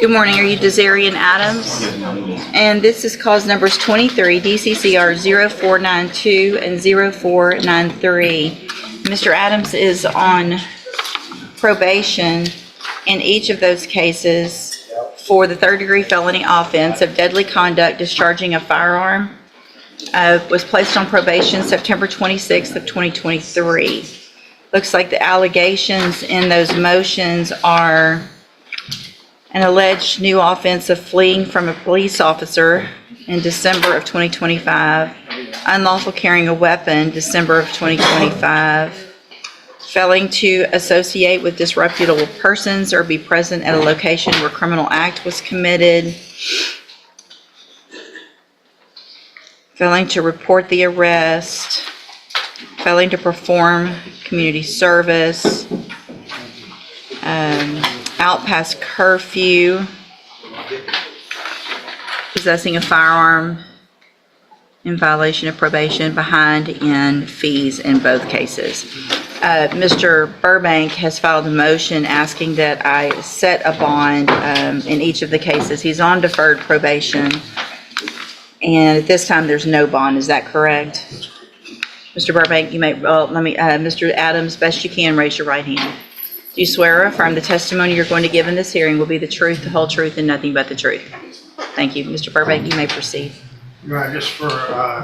Good morning. Are you Desarian Adams? And this is cause numbers 23, DCCR 0492 and 0493. Mr. Adams is on probation in each of those cases for the third-degree felony offense of deadly conduct discharging a firearm. Was placed on probation September 26th of 2023. Looks like the allegations in those motions are an alleged new offense of fleeing from a police officer in December of 2025, unlawful carrying a weapon December of 2025, failing to associate with disreputable persons or be present at a location where criminal act was committed, failing to report the arrest, failing to perform community service, out past curfew, possessing a firearm in violation of probation, behind in fees in both cases. Mr. Burbank has filed a motion asking that I set a bond in each of the cases. He's on deferred probation, and at this time there's no bond. Is that correct? Mr. Burbank, you may, Mr. Adams, best you can, raise your right hand. Do you swear or affirm the testimony you're going to give in this hearing will be the truth, the whole truth, and nothing but the truth? Thank you. Mr. Burbank, you may proceed. Right, just for, if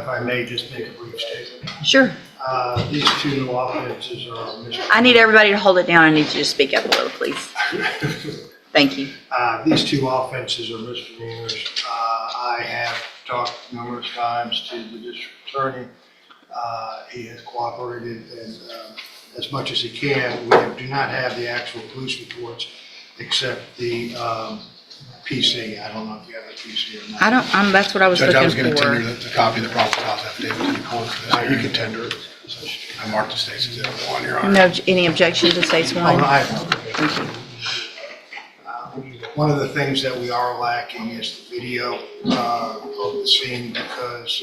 I may, just make a brief statement. Sure. These two new offenses are misdemeanors. I need everybody to hold it down. I need you to speak up a little, please. Thank you. These two offenses are misdemeanors. I have talked numerous times to the district attorney. He has cooperated and as much as he can. We do not have the actual police reports except the PC. I don't know if you have a PC or not. I don't, that's what I was Judge, I was looking going to tender for. the copy of the probable cause affidavit to the court for this. You can tender it. I marked the state's exhibit 1, Your Honor. No, any objection to states Oh, one? no, I have no. Thank you. One of the things that we are lacking is the video of the scene because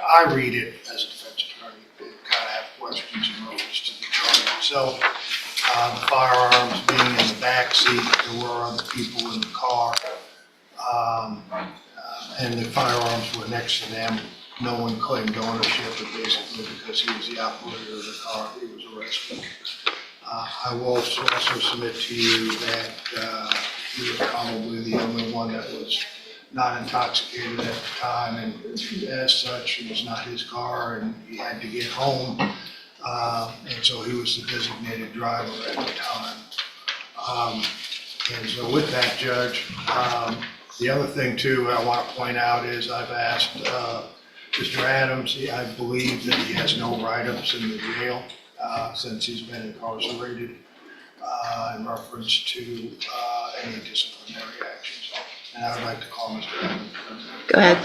I read it as a defense attorney, kind of have questions and motives to the charge itself. The firearms being in the back seat, there were other people in the car, and the firearms were next to them. No one claimed ownership, but basically because he was the operator of the car, he was arrested. I will also submit to you that he was probably the only one that was not intoxicated at the time, and as such, it was not his car, and he had to get home, and so he was the designated driver at the time. And so with that, Judge, the other thing too I want to point out is I've asked Mr. Adams, I believe that he has no write-ups in the jail since he's been incarcerated in reference to any disciplinary actions. And I would like to call Mr. Adams. Go ahead.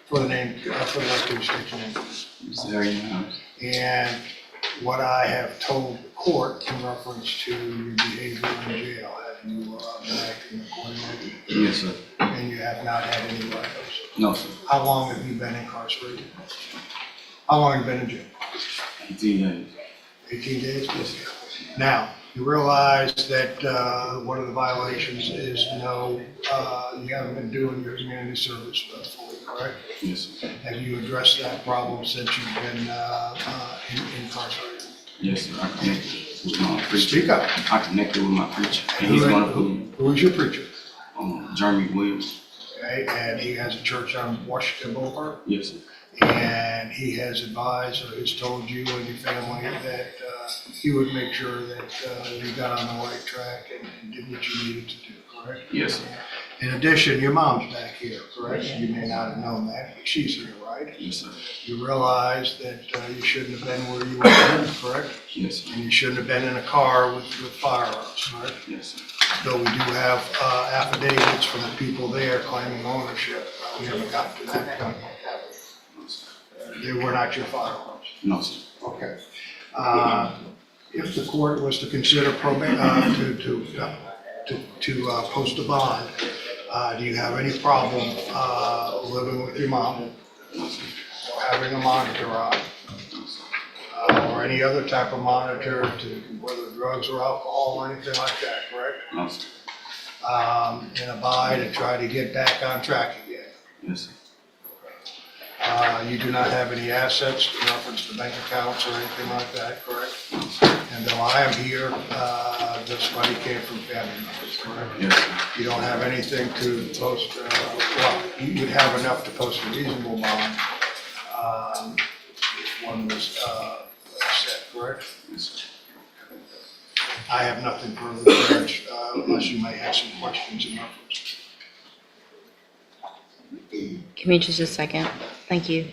For the name, for the record, state your name. And what I have told the court in reference to your behavior in jail, have you been acting accordingly? Yes, sir. And you have not had any write-ups? No, sir. How long have you been incarcerated? How long have you been in jail? 18 days. 18 days? Yes. Now, you realize that one of the violations is you haven't been doing your community service fully, correct? Yes, sir. Have you addressed that problem since you've been incarcerated? Yes, sir. I connected with my preacher. Speak up. I connected with my preacher. And he's one of them. Who is your preacher? Jeremy Williams. Okay, and he has a church on Washington Boulevard? Yes, sir. And he has advised or has told you and your family that he would make sure that you got on the right track and did what you needed to do, correct? Yes, sir. In addition, your mom's back here, correct? You may not have known that, but she's here, right? Yes, sir. You realize that you shouldn't have been where you were, correct? Yes, sir. And you shouldn't have been in a car with firearms, correct? Yes, sir. Though we do have affidavits from the people there claiming ownership, we haven't gotten to that point yet. They were not your firearms. No, sir. Okay. If the court was to consider to post a bond, do you have any problem living with your mom or having a monitor on, or any other type of monitor to whether drugs or alcohol or anything like that, correct? No, sir. and abide and try to get back on track again. Yes, sir. You do not have any assets in reference to bank accounts or anything like that, correct? And though I am here, this money came from family members, correct? Yes, sir. You don't have anything to post, well, you would have enough to post a reasonable bond if one was set, correct? Yes, sir. I have nothing further, Judge, unless you may have some questions in reference. Give me just a second. Thank you.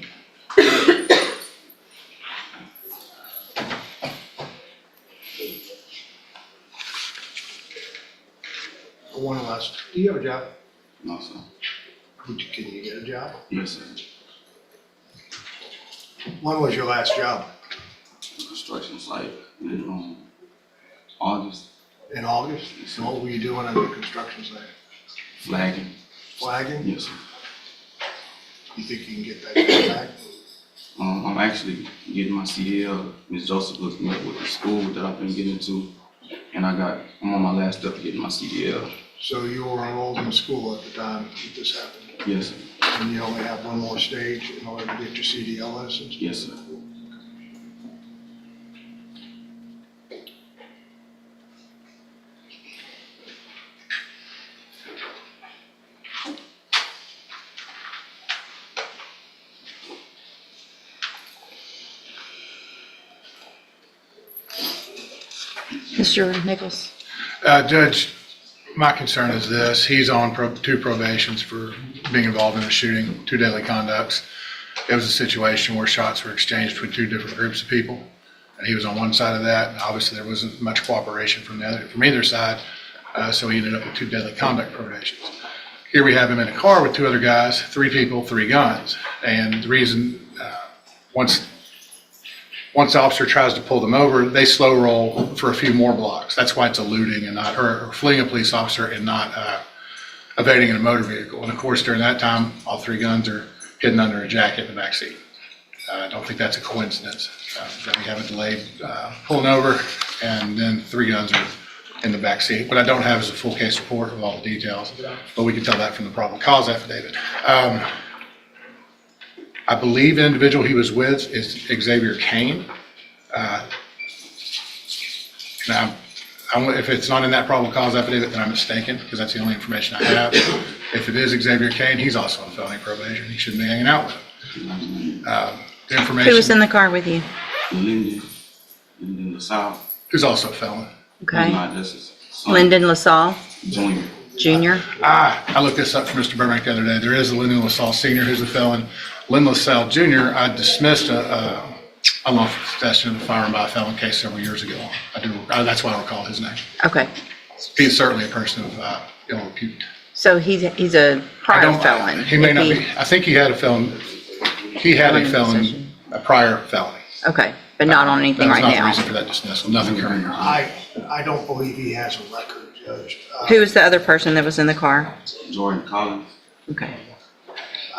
One last, do you have a job? No, sir. Can you get a job? Yes, sir. When was your last job? Construction site in August, In August? So what were you doing on the construction site? flagging. Flagging? Yes, sir. You think you can get that job back? I'm actually getting my CDL. Ms. Joseph looked me up with the school that I've been getting to, and I'm on my last step of getting my CDL. So you were enrolled in school at the time that this happened, Yes, sir. and you only have one more stage in order to get your CDL license? Yes, sir. Mr. Nichols? Judge, my concern is this. He's on two probations for being involved in a shooting, 2 deadly conducts. It was a situation where shots were exchanged between 2 different groups of people, and he was on one side of that. And obviously, there wasn't much cooperation from either side, so he ended up with 2 deadly conduct probations. Here we have him in a car with 2 other guys, 3 people, 3 guns. And the reason, once the officer tries to pull them over, they slow roll for a few more blocks. That's why it's eluding and not, or fleeing a police officer and not evading in a motor vehicle. And of course, during that time, all 3 guns are hidden under a jacket in the backseat. I don't think that's a coincidence that we have a delayed pulling over, and then 3 guns are in the backseat. What I don't have is a full case report of all the details, but we can tell that from the probable cause affidavit. I believe the individual he was with is Xavier Kane. Now, if it's not in that probable cause affidavit, then I'm mistaken, because that's the only information I have. If it is Xavier Kane, he's also on felony probation. He shouldn't be hanging out with him. The information. Who was in the car with you? Lyndon LaSalle. Who's also a felon. Okay. Not just his son, Lyndon LaSalle Junior. Jr.? I looked this up for Mr. Burbank the other day. There is a Lyndon LaSalle Sr. who's a felon. Lyndon LaSalle Jr., I dismissed a unlawful possession of a firearm by a felon case several years ago. That's why I recall his name. Okay. He's certainly a person of ill repute. So he's a prior felon? He may not be. I think he had a felon. He had a felon, a prior felony. Okay, but not on anything right That was not the now? reason for that dismissal. Nothing current. I don't believe he has a record, Judge. Who was the other person that was in the car? Jordan Collins. Okay.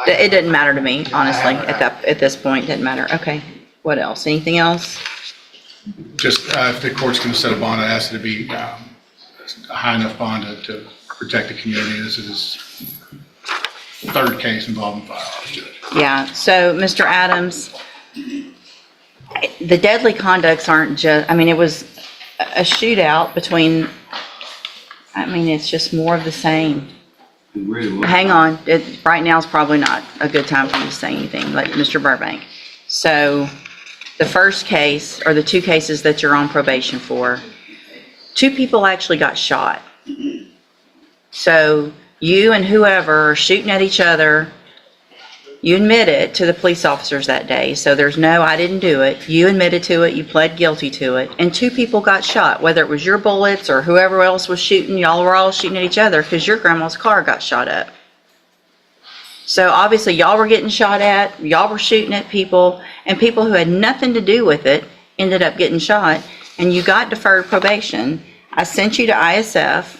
It doesn't matter to me, honestly, at this point, it doesn't matter. Okay, what else? Anything else? Just if the court's going to set a bond, I ask it to be a high enough bond to protect the community. This is his 3rd case involving firearms, Judge. Yeah, so Mr. Adams, the deadly conducts aren't just, it was a shootout between, it's just more of the same. It really was. Hang on, right now is probably not a good time for you to say anything, like Mr. Burbank. So the first case, or the 2 cases that you're on probation for, 2 people actually got shot. So you and whoever are shooting at each other, you admit it to the police officers that day. So there's no, I didn't do it. You admitted to it, you pled guilty to it, and 2 people got shot, whether it was your bullets or whoever else was shooting. Y'all were all shooting at each other because your grandma's car got shot up. So obviously y'all were getting shot at, y'all were shooting at people, and people who had nothing to do with it ended up getting shot, and you got deferred probation. I sent you to ISF,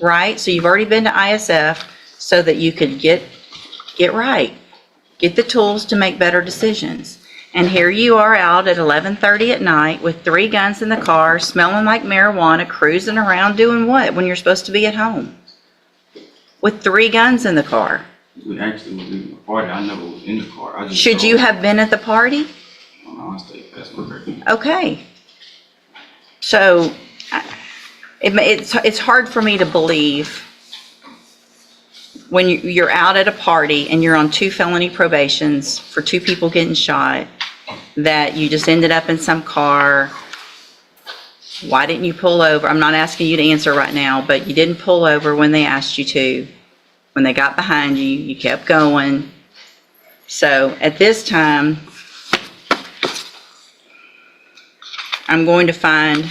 right? So you've already been to ISF so that you could get right. Get the tools to make better decisions. And here you are out at 11:30 at night with 3 guns in the car, smelling like marijuana, cruising around doing what when you're supposed to be at home? with 3 guns in the car? We actually was leaving the party. I never was in the car. I just Should you have been at the party? I stayed past my birthday. Okay. So, it's hard for me to believe when you're out at a party and you're on 2 felony probations for 2 people getting shot, that you just ended up in some car. Why didn't you pull over? I'm not asking you to answer right now, but you didn't pull over when they asked you to. When they got behind you, you kept going. So at this time, I'm going to find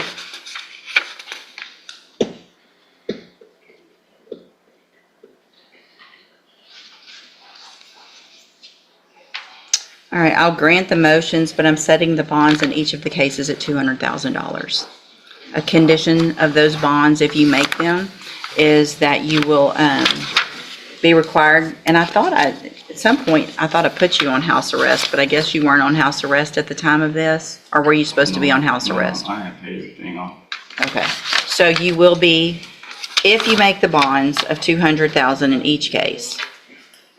all right, I'll grant the motions, but I'm setting the bonds in each of the cases at $200,000. A condition of those bonds, if you make them, is that you will be required, and at some point, I thought I put you on house arrest, but I guess you weren't on house arrest at the time of this? Or were you supposed to be on house arrest? I had paid everything off. Okay, so you will be, if you make the bonds of $200,000 in each case,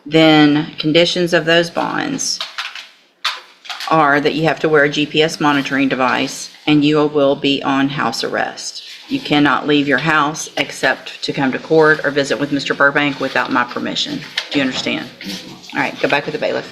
then conditions of those bonds are that you have to wear a GPS monitoring device and you will be on house arrest. You cannot leave your house except to come to court or visit with Mr. Burbank without my permission. Do you understand? All right, go back with the bailiff.